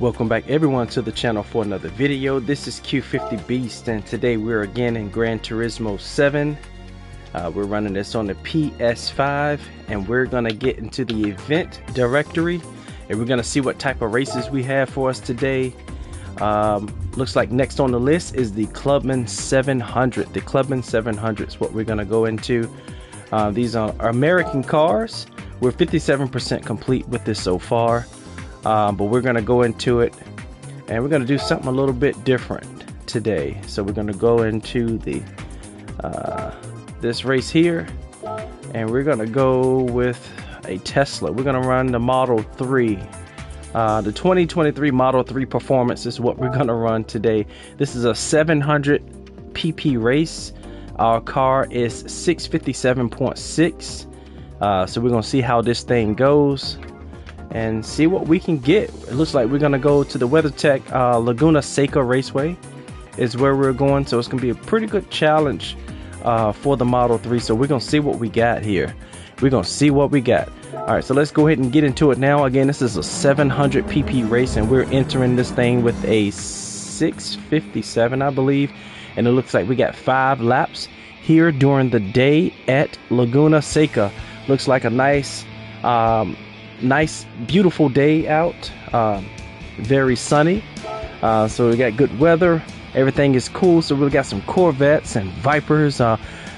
Welcome back everyone to the channel for another video. This is Q50 Beast, and today we're again in Gran Turismo 7. We're running this on the PS5, and we're gonna get into the event directory and we're gonna see what type of races we have for us today. Looks like next on the list is the Clubman 700. The Clubman 700 is what we're gonna go into. These are American cars. We're 57% complete with this so far. But we're gonna go into it and we're gonna do something a little bit different today. So we're gonna go into the this race here, and we're gonna go with a Tesla. We're gonna run the Model 3. The 2023 Model 3 Performance is what we're gonna run today. This is a 700 pp race. Our car is 657.6. So we're gonna see how this thing goes and see what we can get. It looks like we're gonna go to the WeatherTech Laguna Seca Raceway is where we're going, so it's gonna be a pretty good challenge for the Model 3. So we're gonna see what we got here. We're gonna see what we got. All right, so let's go ahead and get into it now. Again, this is a 700 pp race, and we're entering this thing with a 657, I believe, and it looks like we got 5 laps here during the day at Laguna Seca. Looks like a nice beautiful day out, very sunny, so we got good weather, everything is cool. So we got some Corvettes and Vipers,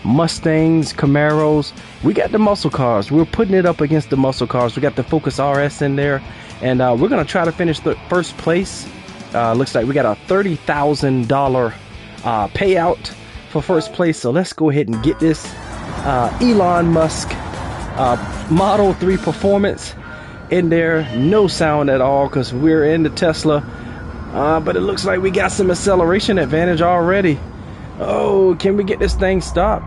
Mustangs, Camaros. We got the muscle cars. We're putting it up against the muscle cars. We got the Focus RS in there, and we're gonna try to finish the first place. Looks like we got a $30,000 payout for first place, so let's go ahead and get this Elon Musk Model 3 Performance in there. No sound at all because we're in the Tesla, but it looks like we got some acceleration advantage already. Oh, can we get this thing stopped?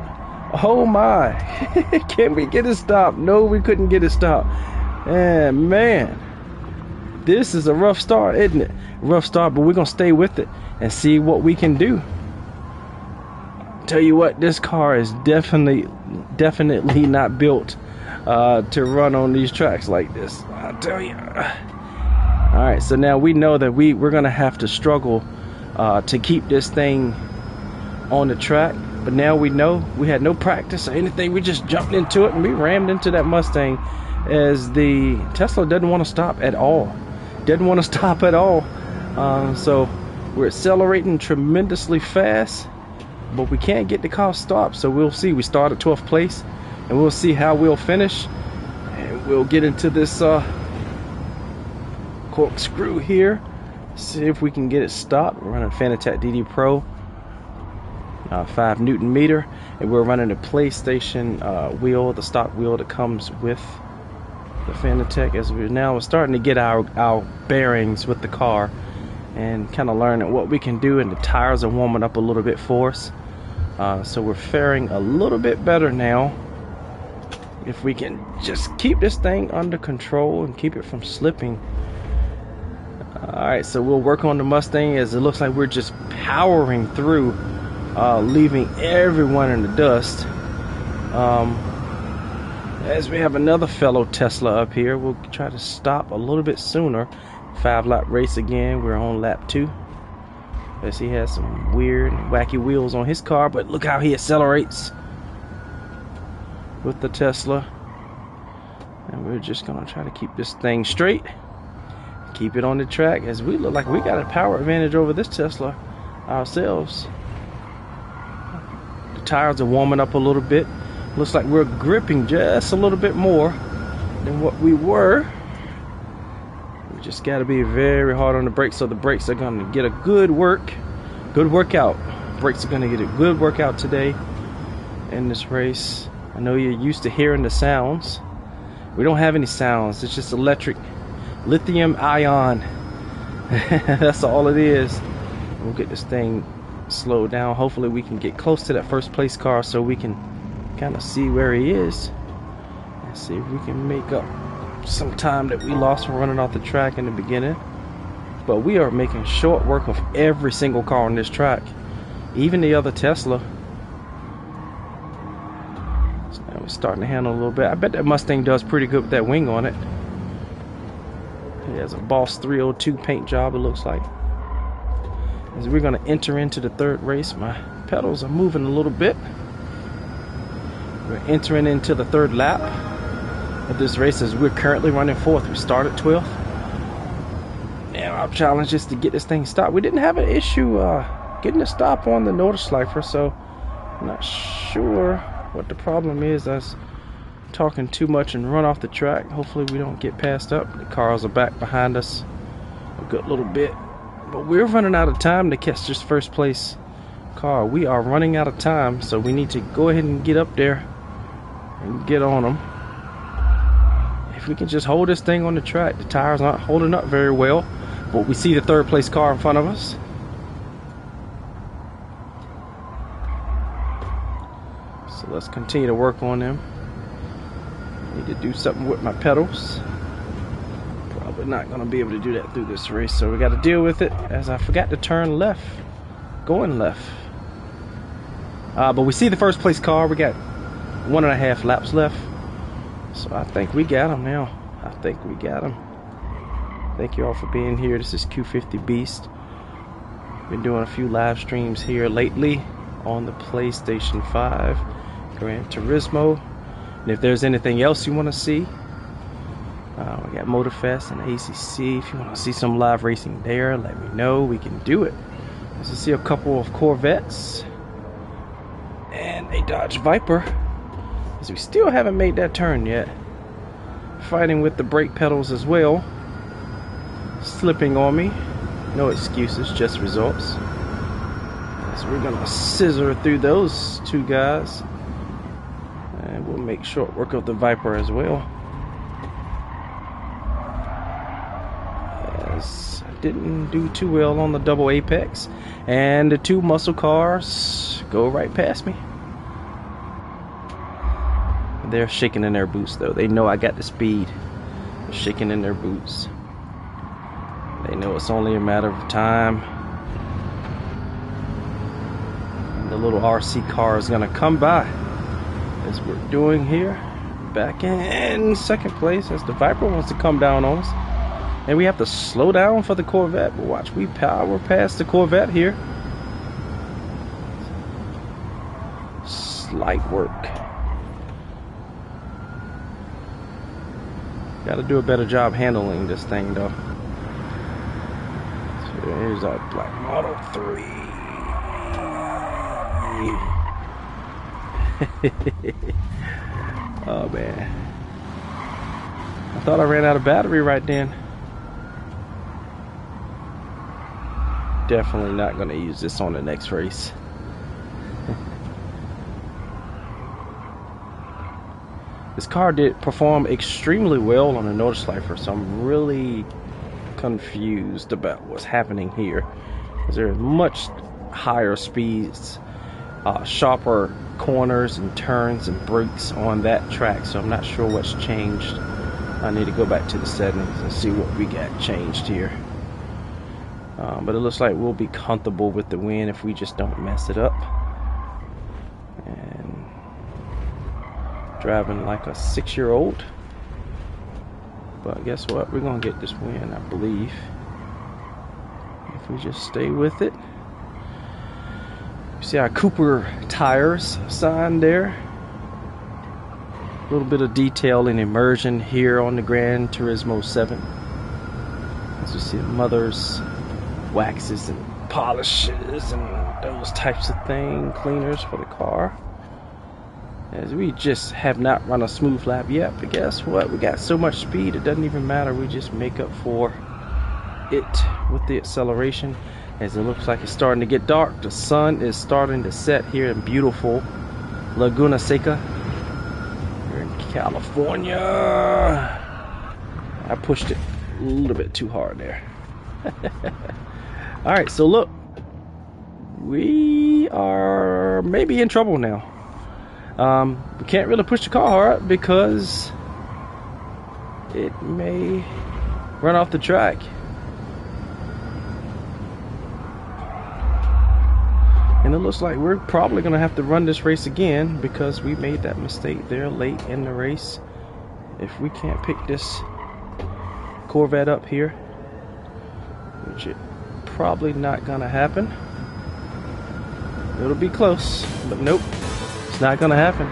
Oh my. Can we get it stopped? No, we couldn't get it stopped. And man, this is a rough start, isn't it? Rough start, but we're gonna stay with it and see what we can do. Tell you what, this car is definitely not built to run on these tracks like this, I tell you. All right, so now we know that we're gonna have to struggle to keep this thing on the track, but now we know. We had no practice or anything. We just jumped into it and we rammed into that Mustang, as the Tesla doesn't want to stop at all. So we're accelerating tremendously fast, but we can't get the car stopped. So we'll see. We start at 12th place, and we'll see how we'll finish, and we'll get into this corkscrew here, see if we can get it stopped. We're running Fanatec DD Pro, 5 Newton meter, and we're running a PlayStation wheel, the stock wheel that comes with the Fanatec. As we're starting to get our bearings with the car and kind of learning what we can do, and the tires are warming up a little bit for us. So we're faring a little bit better now. If we can just keep this thing under control and keep it from slipping. Alright, so we'll work on the Mustang, as it looks like we're just powering through, leaving everyone in the dust. As we have another fellow Tesla up here, we'll try to stop a little bit sooner. 5-lap race again. We're on lap 2. As he has some weird and wacky wheels on his car, but look how he accelerates with the Tesla. And we're just gonna try to keep this thing straight, keep it on the track, as we look like we got a power advantage over this Tesla ourselves. The tires are warming up a little bit. Looks like we're gripping just a little bit more than what we were. We just got to be very hard on the brakes, so the brakes are going to get a good workout. Brakes are going to get a good workout today in this race. I know you're used to hearing the sounds. We don't have any sounds. It's just electric, lithium ion. That's all it is. We'll get this thing slowed down. Hopefully we can get close to that first place car, so we can kind of see where he is and see if we can make up some time that we lost from running off the track in the beginning. But we are making short work of every single car on this track, even the other Tesla. So now we're starting to handle a little bit. I bet that Mustang does pretty good with that wing on it. He has a Boss 302 paint job, it looks like. As we're going to enter into the third race, my pedals are moving a little bit. We're entering into the third lap of this race as we're currently running fourth. We started 12th. Now our challenge is to get this thing stopped. We didn't have an issue getting a stop on the Nordschleifer, so I'm not sure what the problem is. I was talking too much and run off the track. Hopefully we don't get passed up. The cars are back behind us a good little bit. But we're running out of time to catch this first place car. We are running out of time, so we need to go ahead and get up there and get on them. If we can just hold this thing on the track. The tires aren't holding up very well, but we see the third place car in front of us. So let's continue to work on them. Need to do something with my pedals. Probably not going to be able to do that through this race, so we got to deal with it, as I forgot to turn left, going left. But we see the first place car. We got 1.5 laps left, so I think we got him now. I think we got him. Thank you all for being here. This is Q50 Beast. Been doing a few live streams here lately on the PlayStation 5 Gran Turismo. And if there's anything else you want to see, we got Motorfest and ACC. If you want to see some live racing there, let me know. We can do it. As you see, a couple of Corvettes and a Dodge Viper, as we still haven't made that turn yet. Fighting with the brake pedals as well. Slipping on me. No excuses, just results. So we're gonna scissor through those two guys, and we'll make short work of the Viper as well. As I didn't do too well on the double apex, and the two muscle cars go right past me. They're shaking in their boots though. They know I got the speed. They're shaking in their boots. They know it's only a matter of time. And the little RC car is gonna come by, as we're doing here. Back in second place as the Viper wants to come down on us. And we have to slow down for the Corvette. But watch, we power past the Corvette here. Slight work. Got to do a better job handling this thing though. So here's our black Model 3. Oh man, I thought I ran out of battery right then. Definitely not going to use this on the next race. This car did perform extremely well on the Nordschleifer, so I'm really confused about what's happening here. There's much higher speeds, sharper corners and turns and brakes on that track, so I'm not sure what's changed. I need to go back to the settings and see what we got changed here. But it looks like we'll be comfortable with the win if we just don't mess it up. And driving like a 6-year-old. But guess what? We're gonna get this win, I believe, if we just stay with it. You see our Cooper tires sign there. A little bit of detail and immersion here on the Gran Turismo 7. As you see, the mother's waxes and polishes and those types of things, cleaners for the car. As we just have not run a smooth lap yet, but guess what? We got so much speed it doesn't even matter. We just make up for it with the acceleration. As it looks like it's starting to get dark, the sun is starting to set here in beautiful Laguna Seca here in California. I pushed it a little bit too hard there. Alright, so look, we are maybe in trouble now. We can't really push the car hard because it may run off the track. And it looks like we're probably going to have to run this race again because we made that mistake there late in the race. If we can't pick this Corvette up here, which is probably not gonna happen. It'll be close, but nope, it's not gonna happen.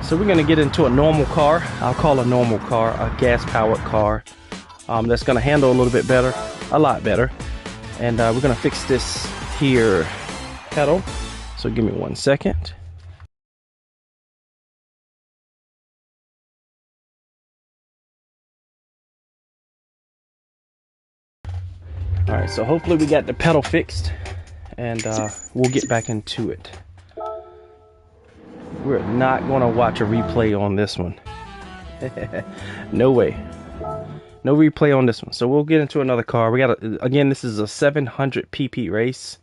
So we're gonna get into a normal car. I'll call a normal car, a gas-powered car, that's gonna handle a little bit better, a lot better. And we're gonna fix this here pedal. So give me 1 second. All right, so hopefully we got the pedal fixed, and we'll get back into it. We're not gonna watch a replay on this one. No way. No replay on this one. So we'll get into another car. We got again, this is a 700 pp race.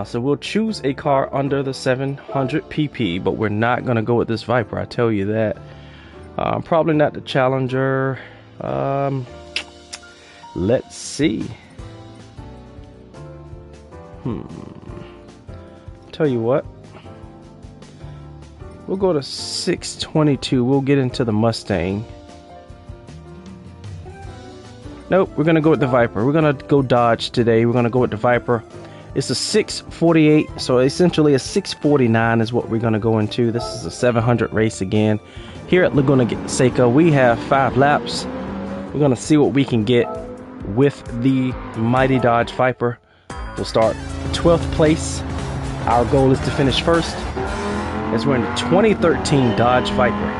So we'll choose a car under the 700 pp, but we're not gonna go with this Viper, I tell you that. Probably not the Challenger. Let's see. Tell you what, we'll go to 622. We'll get into the Mustang. Nope, we're gonna go with the Viper. We're gonna go Dodge today. We're gonna go with the Viper. It's a 648, so essentially a 649 is what we're gonna go into. This is a 700 race again. Here at Laguna Seca, we have 5 laps. We're gonna see what we can get with the mighty Dodge Viper. We'll start 12th place. Our goal is to finish first, as we're in the 2013 Dodge Viper.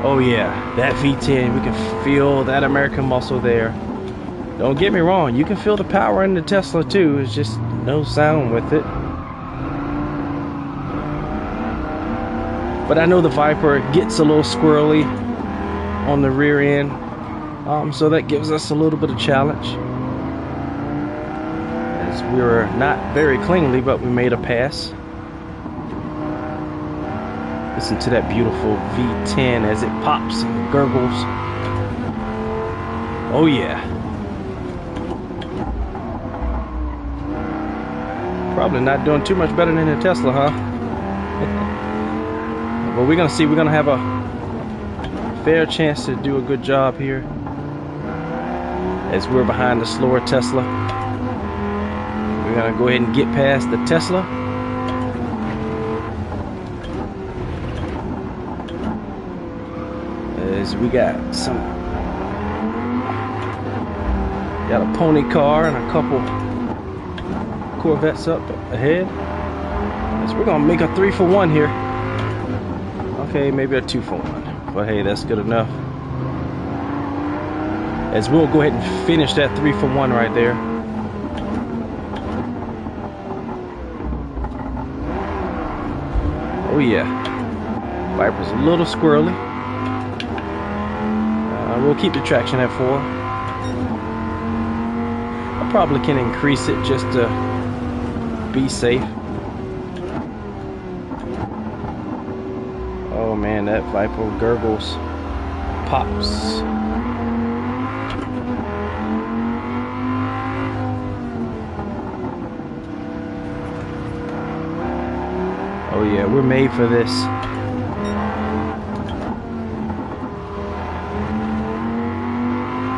Oh yeah, that V10, we can feel that American muscle there. Don't get me wrong, you can feel the power in the Tesla too, it's just no sound with it. But I know the Viper gets a little squirrely on the rear end, so that gives us a little bit of challenge. As we were not very cleanly, but we made a pass. Listen to that beautiful V10 as it pops and gurgles. Oh yeah. Probably not doing too much better than the Tesla, huh? Well, we're gonna see. We're gonna have a fair chance to do a good job here, as we're behind the slower Tesla. We're gonna go ahead and get past the Tesla. As we got a pony car and a couple Corvettes up ahead. As we're gonna make a 3-for-1 here. Okay, maybe a 2-for-1, but hey, that's good enough. As we'll go ahead and finish that 3-for-1 right there. Oh yeah, Viper's a little squirrely. We'll keep the traction at 4. I probably can increase it just to be safe. Oh man, that Viper gurgles, pops. Oh yeah, we're made for this.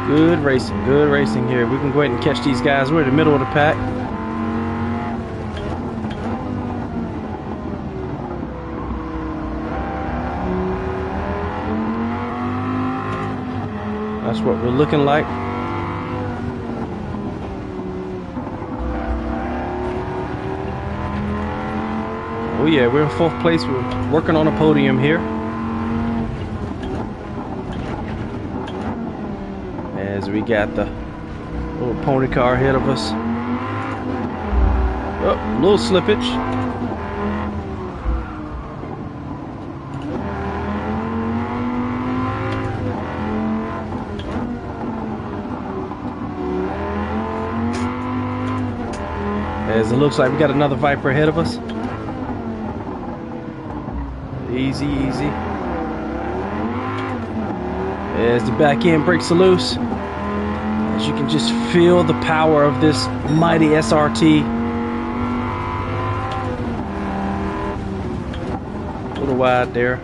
Good racing here. We can go ahead and catch these guys. We're in the middle of the pack. That's what we're looking like. Oh yeah, we're in 4th place. We're working on a podium here. As we got the little pony car ahead of us. Oh, little slippage. As it looks like we got another Viper ahead of us. Easy, easy. As the back end brakes are loose. As you can just feel the power of this mighty SRT. A little wide there.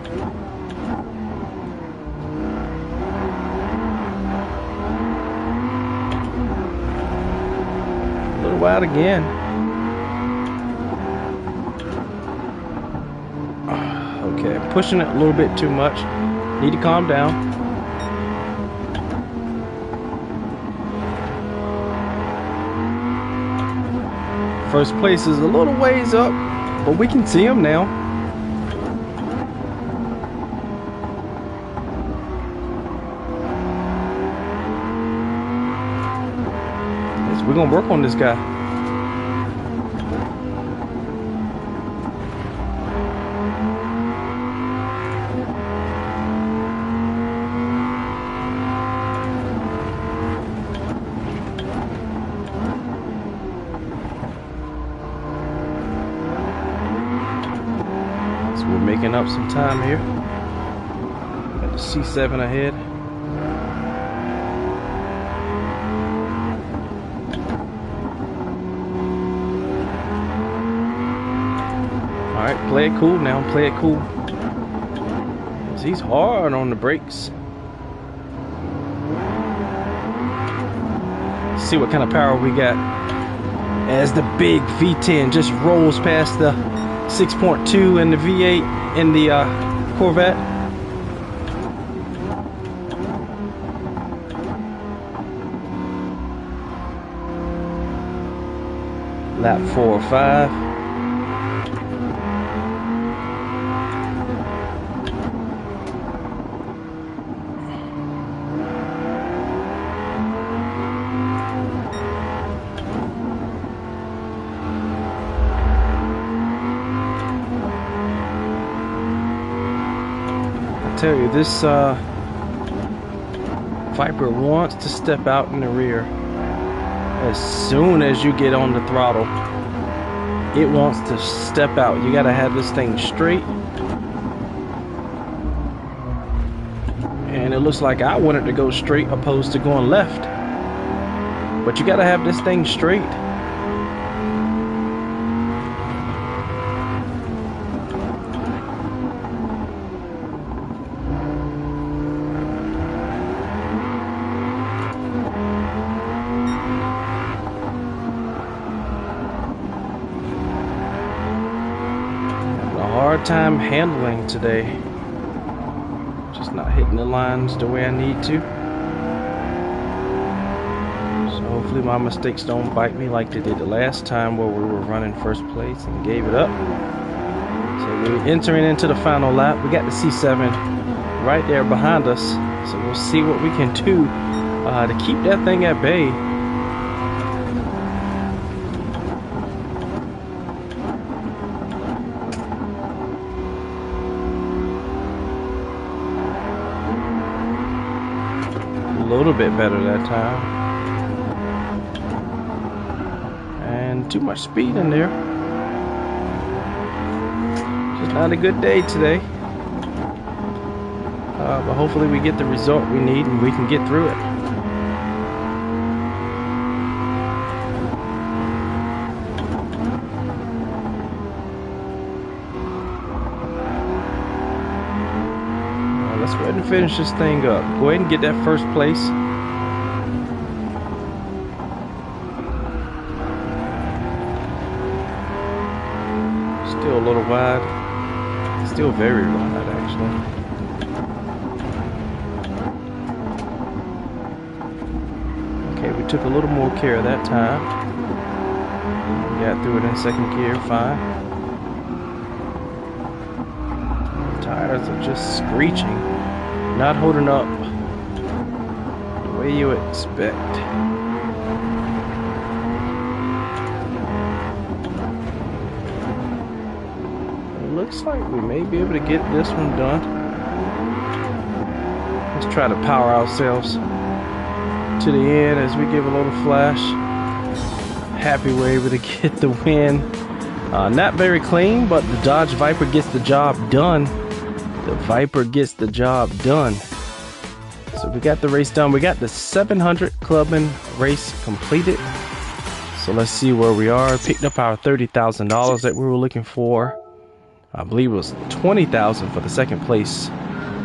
wide again. Okay, I'm pushing it a little bit too much. Need to calm down. First place is a little ways up, but we can see him now. We're gonna work on this guy. So we're making up some time here. Got the C7 ahead. Alright, play it cool now, play it cool. He's hard on the brakes. See what kind of power we got as the big V10 just rolls past the 6.2 and the V8 in the Corvette. Lap 4 or 5. Tell you, this Viper wants to step out in the rear. As soon as you get on the throttle, it wants to step out. You gotta have this thing straight. And it looks like I wanted to go straight opposed to going left. But you gotta have this thing straight. Hard time handling today. Just not hitting the lines the way I need to. So hopefully my mistakes don't bite me like they did the last time where we were running first place and gave it up. So we're entering into the final lap. We got the C7 right there behind us. So we'll see what we can do to keep that thing at bay. A little bit better that time, and too much speed in there. Just not a good day today, but hopefully we get the result we need and we can get through it. Let's go ahead and finish this thing up. Go ahead and get that first place. Still a little wide. Still very wide, actually. Okay, we took a little more care of that time. Got through it in second gear, fine. Tires are just screeching, not holding up the way you expect. It looks like we may be able to get this one done. Let's try to power ourselves to the end as we give a little flash. Happy we're able to get the win. Not very clean, but the Dodge Viper gets the job done. The Viper gets the job done. So we got the race done. We got the 700 clubbing race completed. So let's see where we are. Picked up our $30,000 that we were looking for. I believe it was $20,000 for the second place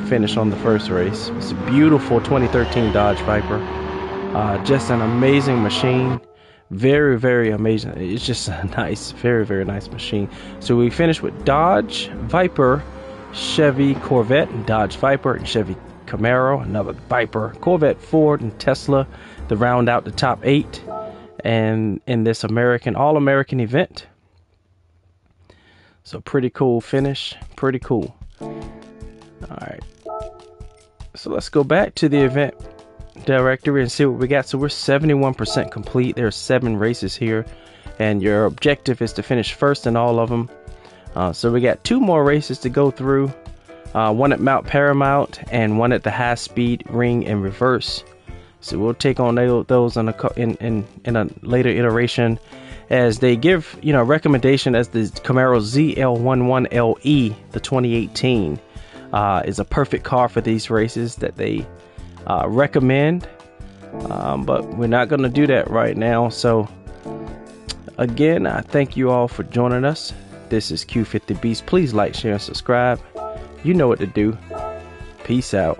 finish on the first race. It's a beautiful 2013 Dodge Viper. Just an amazing machine. Very, very amazing. It's just a nice, very, very nice machine. So we finished with Dodge Viper, Chevy Corvette, Dodge Viper, and Chevy Camaro, another Viper, Corvette, Ford, and Tesla to round out the top 8 and in this all-American event. So pretty cool finish, pretty cool. Alright, so let's go back to the event directory and see what we got. So we're 71% complete. There's 7 races here, and your objective is to finish first in all of them. So we got 2 more races to go through, one at Mount Paramount and one at the high speed ring in reverse. So we'll take on those in a later iteration, as they give recommendation as the Camaro ZL11LE, the 2018 is a perfect car for these races that they recommend, but we're not going to do that right now. So again, I thank you all for joining us. This is Q50 Beast. Please like, share, and subscribe. You know what to do. Peace out.